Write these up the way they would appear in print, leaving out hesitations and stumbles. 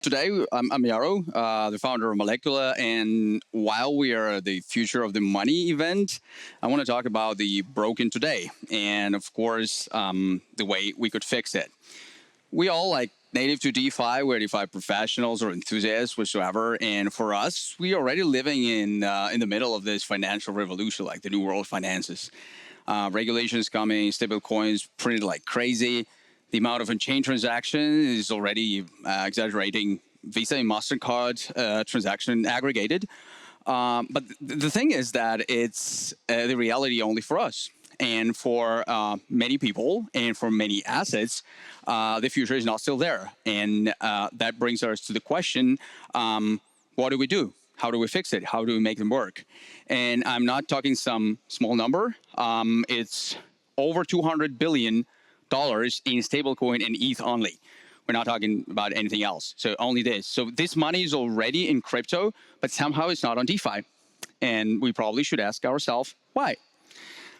Today, I'm Yaro, the founder of Molecula, and while we are at the Future of the Money event, I want to talk about the broken today, and of course, the way we could fix it. We all like native to DeFi, we're DeFi professionals or enthusiasts whatsoever, and for us, we are already living in the middle of this financial revolution, like the new world finances. Regulations coming, stablecoins printed like crazy. The amount of on-chain transaction is already exaggerating Visa and MasterCard transaction aggregated. But the thing is that it's the reality only for us. And for many people and for many assets, the future is not still there. And that brings us to the question, what do we do? How do we fix it? How do we make them work? And I'm not talking some small number. It's over $200 billion in stablecoin and ETH only. We're not talking about anything else. So only this. So this money is already in crypto, but somehow it's not on DeFi. And we probably should ask ourselves why.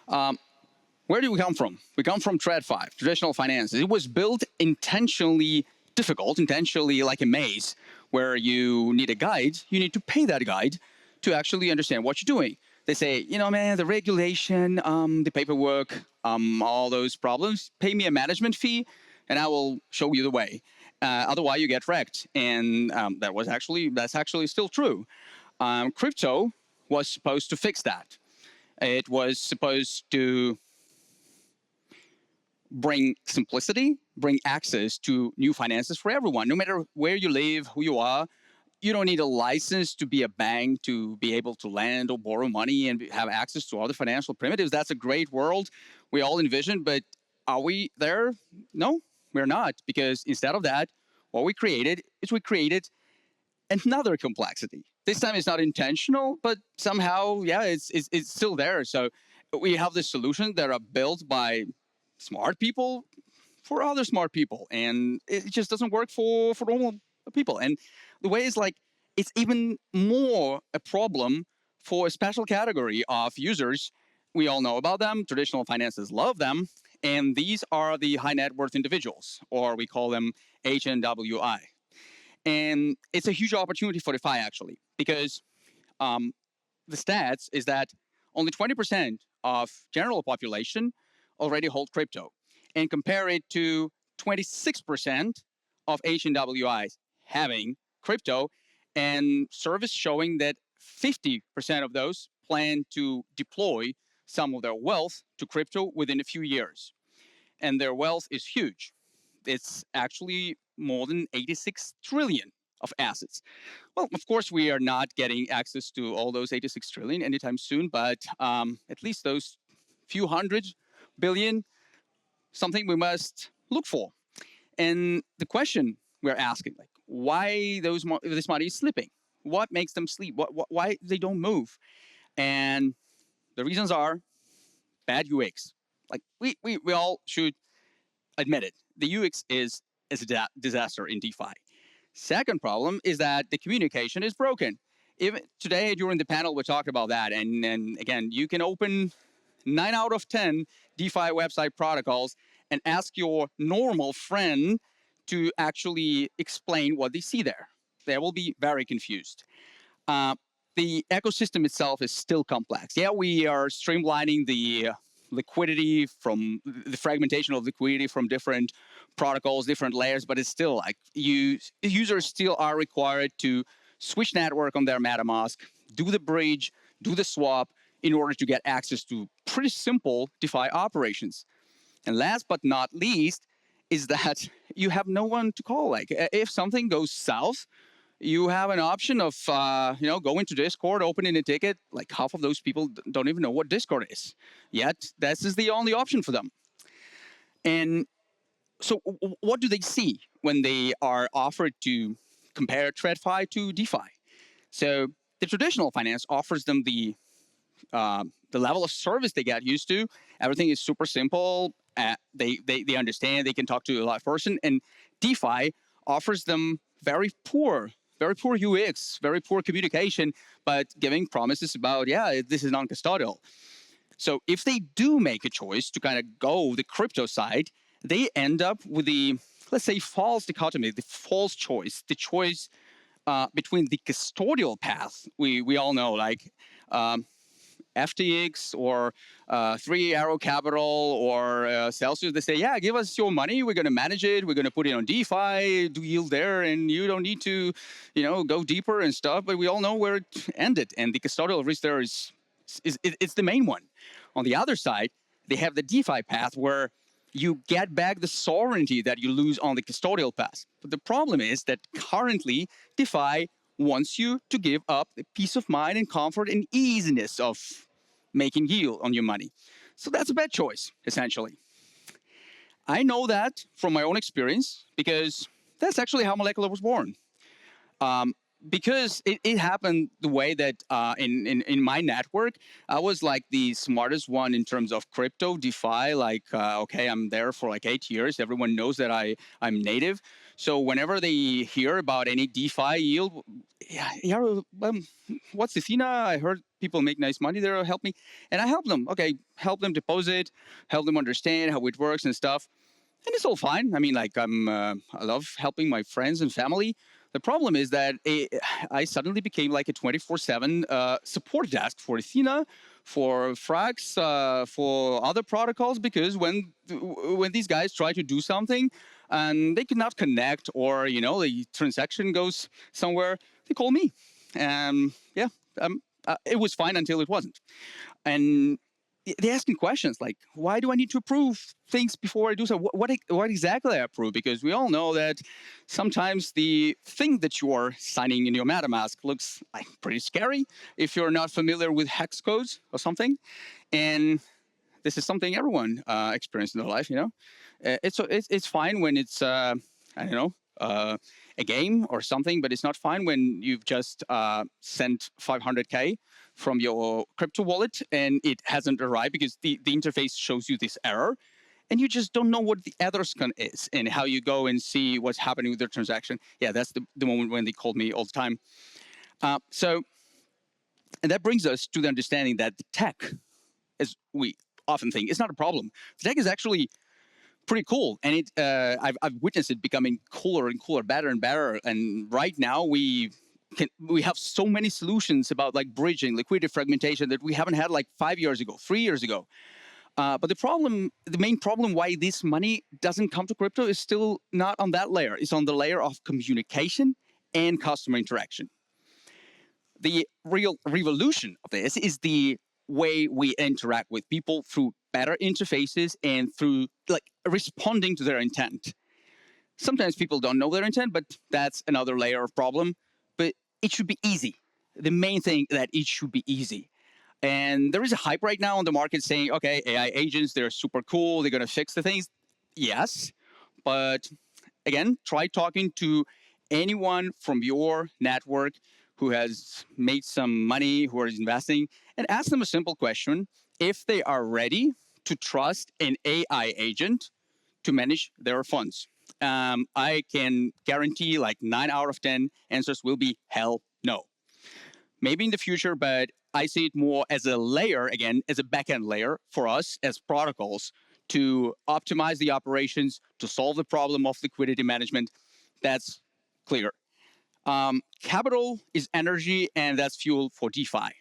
Where do we come from? We come from TradFi, traditional finances. It was built intentionally difficult, intentionally like a maze, where you need a guide, you need to pay that guide to actually understand what you're doing. They say, you know, man, the regulation, the paperwork, all those problems, pay me a management fee and I will show you the way. Otherwise you get wrecked. And that's actually still true. Crypto was supposed to fix that. It was supposed to bring simplicity, bring access to new finances for everyone, no matter where you live, who you are. You don't need a license to be a bank to be able to lend or borrow money and have access to other financial primitives. That's a great world we all envision, but are we there? No, we're not, because instead of that, what we created is we created another complexity. This time it's not intentional, but somehow, yeah, it's still there. So we have this solution that are built by smart people for other smart people, and it just doesn't work for normal people. And the way is like, it's even more a problem for a special category of users. We all know about them. Traditional finances love them. And these are the high net worth individuals, or we call them HNWI. And it's a huge opportunity for DeFi, actually, because the stats is that only 20% of general population already hold crypto. And compare it to 26% of HNWIs having crypto, and surveys showing that 50% of those plan to deploy some of their wealth to crypto within a few years. And their wealth is huge. It's actually more than 86 trillion of assets. Well, of course, we are not getting access to all those 86 trillion anytime soon, but at least those few hundred billion, something we must look for. And the question we're asking, like, why this money is slipping? What makes them sleep? Why they don't move? And the reasons are bad UX. Like we all should admit it. The UX is a disaster in DeFi. Second problem is that the communication is broken. Even today during the panel we talked about that, and again, you can open 9 out of 10 DeFi website protocols and ask your normal friend to actually explain what they see there. They will be very confused. The ecosystem itself is still complex. Yeah, we are streamlining the liquidity from the fragmentation of liquidity from different protocols, different layers, but it's still like users still are required to switch network on their MetaMask, do the bridge, do the swap in order to get access to pretty simple DeFi operations. And last but not least is that you have no one to call. Like if something goes south, you have an option of going to Discord, opening a ticket. Like half of those people don't even know what Discord is. Yet this is the only option for them. And so what do they see when they are offered to compare TradFi to DeFi? So the traditional finance offers them the level of service they get used to. Everything is super simple. They understand. They can talk to a live person. And DeFi offers them very poor UX, very poor communication, but giving promises about, yeah, this is non-custodial. So if they do make a choice to kind of go the crypto side, they end up with the let's say, false dichotomy, the false choice, the choice between the custodial path. We all know, like FTX or Three Arrow Capital or Celsius. They say, yeah, give us your money. We're going to manage it. We're going to put it on DeFi, do yield there, and you don't need to, go deeper and stuff. But we all know where it ended, and the custodial risk there is it's the main one. On the other side, they have the DeFi path where you get back the sovereignty that you lose on the custodial path. But the problem is that currently DeFi wants you to give up the peace of mind and comfort and easiness of making yield on your money. So that's a bad choice, essentially. I know that from my own experience because that's actually how Molecula was born. Because it happened the way that in my network, I was like the smartest one in terms of crypto, DeFi. Like, okay, I'm there for like 8 years. Everyone knows that I'm native. So whenever they hear about any DeFi yield, what's the FINA? I heard people make nice money there. Help me. And I help them. Okay, help them deposit, help them understand how it works and stuff. And it's all fine. I mean, like I love helping my friends and family. The problem is that I suddenly became like a 24/7 support desk for Athena, for Frax, for other protocols, because when these guys try to do something and they cannot connect, or the transaction goes somewhere, they call me. It was fine until it wasn't. And they're asking questions like, why do I need to approve things before I do so? What exactly I approve? Because we all know that sometimes the thing that you're signing in your MetaMask looks like pretty scary if you're not familiar with hex codes or something. And this is something everyone experienced in their life, It's fine when it's, a game or something, but it's not fine when you've just sent 500K from your crypto wallet and it hasn't arrived because the interface shows you this error and you just don't know what the Etherscan is and how you go and see what's happening with their transaction. Yeah, that's the moment when they called me all the time. And that brings us to the understanding that the tech, as we often think, is not a problem. The tech is actually pretty cool, and I've witnessed it becoming cooler and cooler, better and better. And right now we have so many solutions about like bridging, liquidity fragmentation that we haven't had like 5 years ago, 3 years ago. But the main problem why this money doesn't come to crypto is still not on that layer. It's on the layer of communication and customer interaction. The real revolution of this is the way we interact with people through better interfaces and through like responding to their intent. Sometimes people don't know their intent, but that's another layer of problem. But it should be easy. The main thing that it should be easy. And there is a hype right now on the market saying, okay, AI agents, they're super cool. They're going to fix the things. Yes. But again, try talking to anyone from your network who has made some money, who is investing, and ask them a simple question. If they are ready to trust an AI agent to manage their funds. I can guarantee like 9 out of 10 answers will be hell no. Maybe in the future, but I see it more as a layer, again, as a backend layer for us as protocols to optimize the operations, to solve the problem of liquidity management. That's clear. Capital is energy, and that's fuel for DeFi.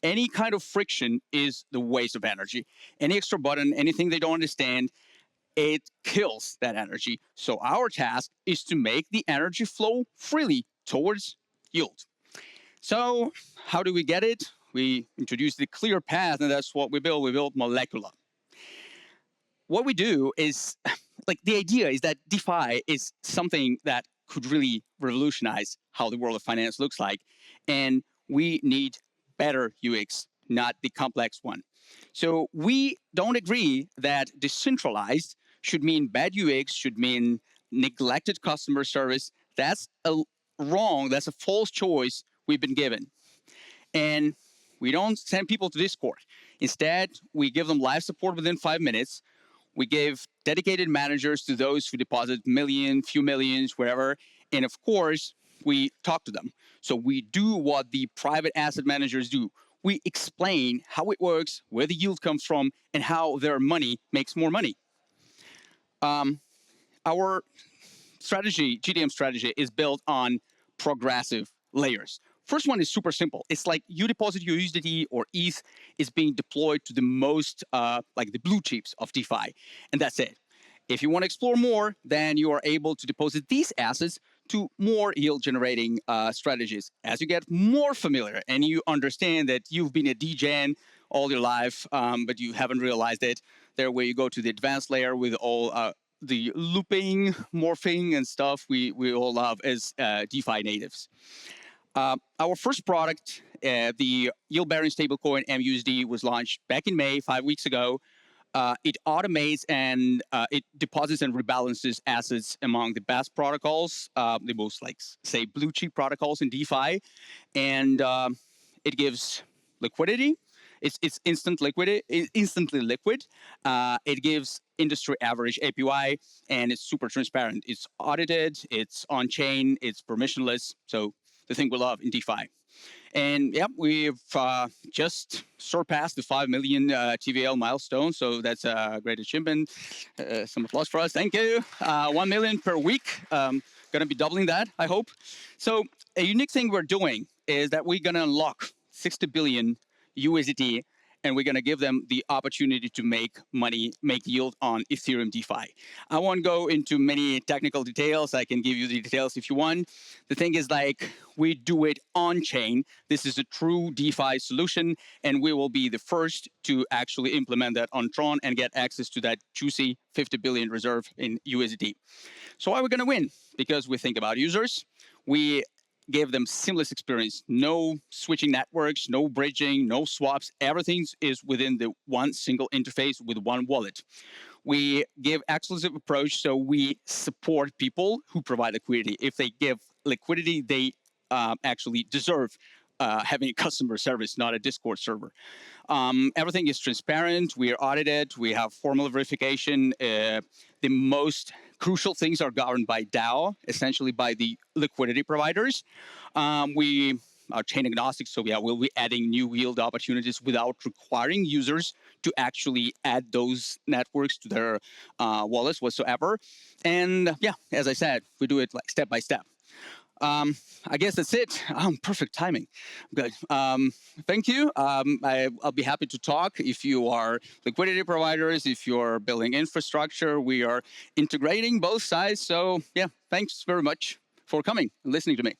Any kind of friction is the waste of energy. Any extra button, anything they don't understand, it kills that energy. So our task is to make the energy flow freely towards yield. So how do we get it? We introduce the clear path, and that's what we build. We build Molecula. What we do is, like, the idea is that DeFi is something that could really revolutionize how the world of finance looks like. And we need better UX, not the complex one. So we don't agree that decentralized should mean bad UX, should mean neglected customer service. That's wrong. That's a false choice we've been given. And we don't send people to Discord. Instead, we give them live support within 5 minutes. We give dedicated managers to those who deposit few millions, wherever. And of course, we talk to them. So we do what the private asset managers do. We explain how it works, where the yield comes from, and how their money makes more money. Our strategy, GTM strategy, is built on progressive layers. First one is super simple. It's like you deposit your USDT or ETH is being deployed to the most, like the blue chips of DeFi, and that's it. If you want to explore more, then you are able to deposit these assets to more yield-generating strategies. As you get more familiar and you understand that you've been a DGen all your life, but you haven't realized it, there where you go to the advanced layer with all the looping, morphing, and stuff we all love as DeFi natives. Our first product, the yield-bearing stablecoin MUSD, was launched back in May, 5 weeks ago. It automates and it deposits and rebalances assets among the best protocols, the most, like, say, blue chip protocols in DeFi, and it gives liquidity. It's instantly liquid. It gives industry average APY, and it's super transparent. It's audited, it's on chain, it's permissionless. So the thing we love in DeFi. And yeah, we've just surpassed the 5 million TVL milestone. So that's a great achievement. Some applause for us. Thank you. 1 million per week. Going to be doubling that, I hope. So a unique thing we're doing is that we're going to unlock 60 billion USDT, and we're going to give them the opportunity to make money, make yield on Ethereum DeFi. I won't go into many technical details. I can give you the details if you want. The thing is, like, we do it on chain. This is a true DeFi solution, and we will be the first to actually implement that on Tron and get access to that juicy 50 billion reserve in USDT. So why are we going to win? Because we think about users. We give them seamless experience, no switching networks, no bridging, no swaps. Everything is within the one single interface with one wallet. We give exclusive approach, so we support people who provide liquidity. If they give liquidity, they actually deserve having a customer service, not a Discord server. Everything is transparent. We are audited. We have formal verification. The most crucial things are governed by DAO, essentially by the liquidity providers. We are chain agnostic, so yeah, we'll be adding new yield opportunities without requiring users to actually add those networks to their wallets whatsoever. And yeah, as I said, we do it like step by step. I guess that's it. Perfect timing. Good. Thank you. I'll be happy to talk if you are liquidity providers, if you're building infrastructure. We are integrating both sides. So yeah, thanks very much for coming and listening to me.